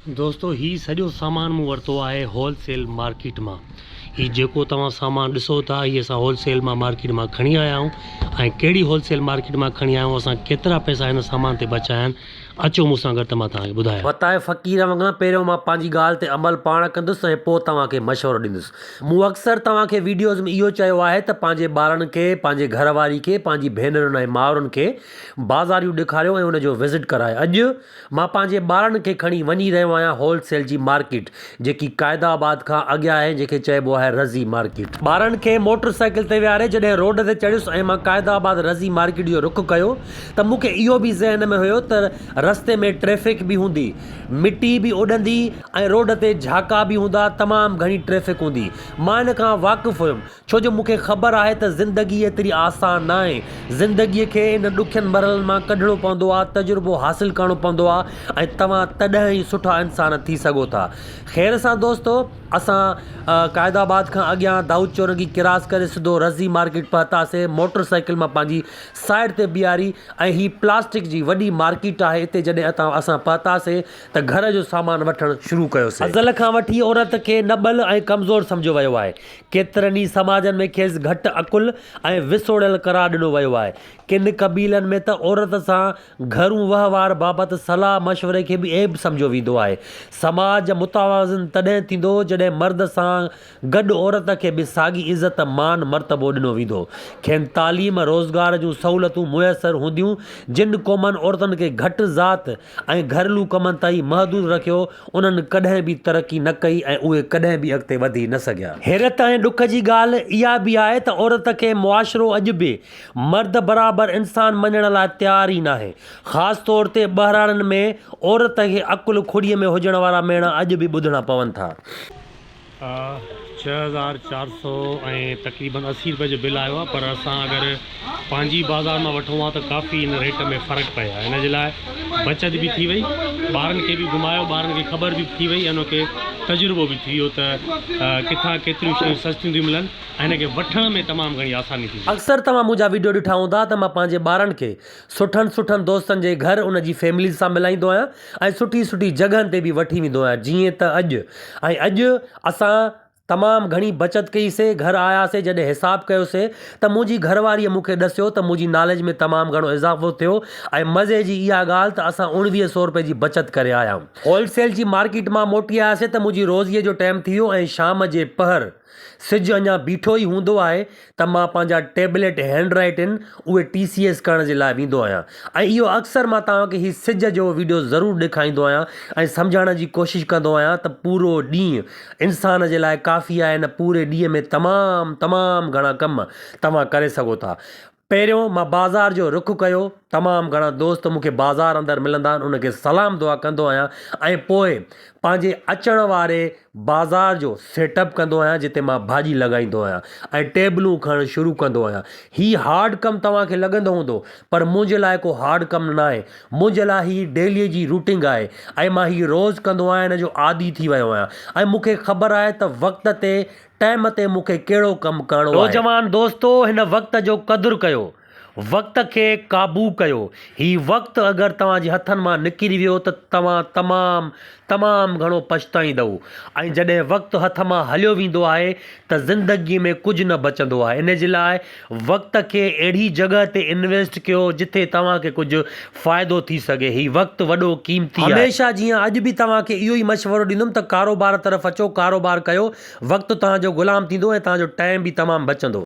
दोस्तों ही सॼो सामान मूं वरितो आहे होलसेल मार्केट मां। ही जेको तव्हां सामान ॾिसो था ही असां होलसेल मां मार्केट मां खणी आया आहियूं। ऐं कहिड़ी होलसेल मार्केट मां खणी आया आहियूं, असां केतिरा पैसा हिन सामान ते बचाया आहिनि, अचो मूंसां गॾु त मां तव्हांखे ॿुधायां। वताए फ़क़ीर वांगुरु पहिरियों मां पंहिंजी ॻाल्हि ते अमल पाण कंदुसि ऐं पोइ तव्हांखे मशवरो ॾींदुसि। मूं अक्सर तव्हांखे वीडियोज़ में इहो चयो आहे त पंहिंजे ॿारनि खे, पंहिंजे घरवारी खे, पंहिंजी भेनरुनि ऐं माउरुनि खे बाज़ारियूं ॾेखारियो ऐं उनजो विज़िट कराए। अॼु मां पंहिंजे ॿारनि खे खणी वञी रहियो आहियां होलसेल जी मार्केट, जेकी क़ाइदाबाद खां अॻियां आहे, जंहिंखे चइबो आहे रज़ी मार्केट। ॿारनि खे मोटरसाइकिल ते विहारे जॾहिं रोड ते चढ़ियुसि ऐं मां क़ाइदाबाद रज़ी मार्केट जो रुख़ कयो त मूंखे इहो बि ज़हन में हुयो त रस्ते में ट्रैफिक भी हूंदी, मिट्टी भी उॾंदी ऐं रोड ते झाका भी हूंदा, तमामु घणी ट्रैफिक हूंदी। मां इन खां वाक़ुफ़ु हुयुमि, छो जो मूंखे ख़बर आहे त ज़िंदगी एतिरी आसान न आहे। ज़िंदगीअ खे इन ॾुखियनि मरहलनि मां कढणो पवंदो आहे, तजुर्बो हासिलु करणो पवंदो आहे ऐं तव्हां तॾहिं ई सुठा इंसान थी सघो था। ख़ैर सां दोस्तो, असां क़ाइदाबाद खां अॻियां दाऊद चौरंगी क्रॉस करे सिधो रज़ी मार्केट पहुतासीं। मोटरसाइकिल मां पंहिंजी साइड ते बीहारी ऐं ही प्लास्टिक जी वॾी मार्केट आहे। हिते जॾहिं असां पहुतासीं त घर जो सामान वठणु शुरू कयोसीं। अज़ल खां वठी औरत खे नबल ऐं कमज़ोर सम्झो वियो आहे। केतिरनि ई समाजनि में खेसि घटि अकुल ऐं विसोड़ियल करार ॾिनो वियो आहे। किन क़बीलनि में त औरत सां घरू वहिंवार बाबति सलाह मशवरे खे बि ऐब सम्झो वेंदो आहे। समाज मुतवाज़िन तॾहिं थींदो जॾहिं मर्द सां गॾु औरत खे बि साॻी इज़त मान मर्तबो ॾिनो वेंदो। खेनि तालीम रोज़गार जूं सहूलियतूं मुयसरु हूंदियूं। जिन क़ौमनि औरतुनि खे घटि ज़ात ऐं घरेलू कमनि ताईं महदूद रखियो, उन्हनि कॾहिं बि तरक़ी न कई ऐं उहे कॾहिं बि अॻिते वधी न सघिया। हैरत ऐं ॾुख जी ॻाल्हि इहा बि आहे त औरत खे मुआशिरो अॼु बि मर्द बराबरि इंसान मञण लाइ तयारु ई न आहे। ख़ासि तौर ते बहिराणनि में औरत खे अकुल खुड़ीअ में हुजण वारा मेणा अॼु बि ॿुधणा पवनि था। 6400 ऐं तक़रीबन 80 रुपए जो बिल आयो आहे, पर असां अगरि पंहिंजी बाज़ार मां वठूं आहे त काफ़ी इन रेट में फ़र्क़ु पियो आहे। हिन जे लाइ बचत बि थी वई, ॿारनि खे बि घुमायो, ॿारनि खे ख़बर बि थी वई ऐं उनखे तजुर्बो बि थी वियो त किथां केतिरियूं शयूं सस्तियूं थियूं मिलनि ऐं हिनखे वठण में तमामु घणी आसानी थी। अक्सर तव्हां मुंहिंजा वीडियो ॾिठा हूंदा त मां पंहिंजे ॿारनि खे सुठनि दोस्तनि जे घर उन जी फैमिली सां मिलाईंदो आहियां ऐं सुठी जॻहनि ते बि वठी वेंदो आहियां। जीअं त अॼु असां तमामु घणी बचत कईसीं। घर आयासीं, जॾहिं हिसाबु कयोसीं त मुंहिंजी घरवारीअ मूंखे ॾसियो त मुंहिंजी नॉलेज में तमामु घणो इज़ाफ़ो थियो ऐं मज़े जी इहा ॻाल्हि त असां 1900 रुपए जी बचत करे आया आहियूं। होलसेल जी मार्केट मां मोटी आयासीं त मुंहिंजी रोज़ीअ जो टाइम थी वियो ऐं शाम जे पहर सिजु अञा बीठो ई हूंदो आहे त मां पंहिंजा टेबलेट हैंड राइटिन उहे TCS करण जे लाइ वेंदो आहियां। ऐं इहो अक्सर मां तव्हांखे हीउ सिज जो वीडियो ज़रूरु ॾेखारींदो आहियां ऐं सम्झाइण जी कोशिशि कंदो आहियां त पूरो ॾींहुं इंसान जे लाइ काफ़ी आहे। न पूरे ॾींहं में तमामु घणा कम तव्हां करे सघो था। पहिरियों मां बाज़ार जो रुख़ कयो, तमामु घणा दोस्त मूंखे बाज़ार अंदरि मिलंदा आहिनि, उनखे सलाम दुआ कंदो आहियां ऐं पोइ पंहिंजे अचण वारे बाज़ार जो सेटअप कंदो आहियां, जिते मां भाॼी लॻाईंदो आहियां ऐं टेबलूं खणणु शुरू कंदो आहियां। हीउ हार्ड कमु तव्हांखे लॻंदो हूंदो, पर मुंहिंजे लाइ को हार्ड कमु न आहे। मुंहिंजे लाइ हीउ डेलीअ जी रूटीन आहे ऐं मां हीउ रोज़ु कंदो आहियां, हिन जो आदी थी वियो आहियां ऐं मूंखे ख़बर आहे त वक़्त ते टाइम ते मूंखे कहिड़ो कमु करिणो आहे। नौजवान दोस्तो, हिन वक़्त जो क़दुरु कयो, वक़्त खे क़ाबू कयो। हीउ वक़्तु अगरि तव्हांजे हथनि मां निकिरी वियो त तव्हां तमामु घणो पछताईंदव ऐं जॾहिं वक़्तु हथ मां हलियो वेंदो आहे त ज़िंदगीअ में कुझु न बचंदो आहे। इन जे लाइ वक़्त खे अहिड़ी जॻह ते इन्वेस्ट कयो जिथे तव्हांखे कुझु फ़ाइदो थी सघे। हीउ वक़्तु वॾो क़ीमती आहे। हमेशह जीअं अॼु बि तव्हांखे इहो ई मशवरो ॾींदुमि त कारोबार तरफ़ अचो, कारोबार कयो, वक़्तु तव्हांजो ग़ुलाम थींदो ऐं तव्हांजो टाइम बि तमामु बचंदो।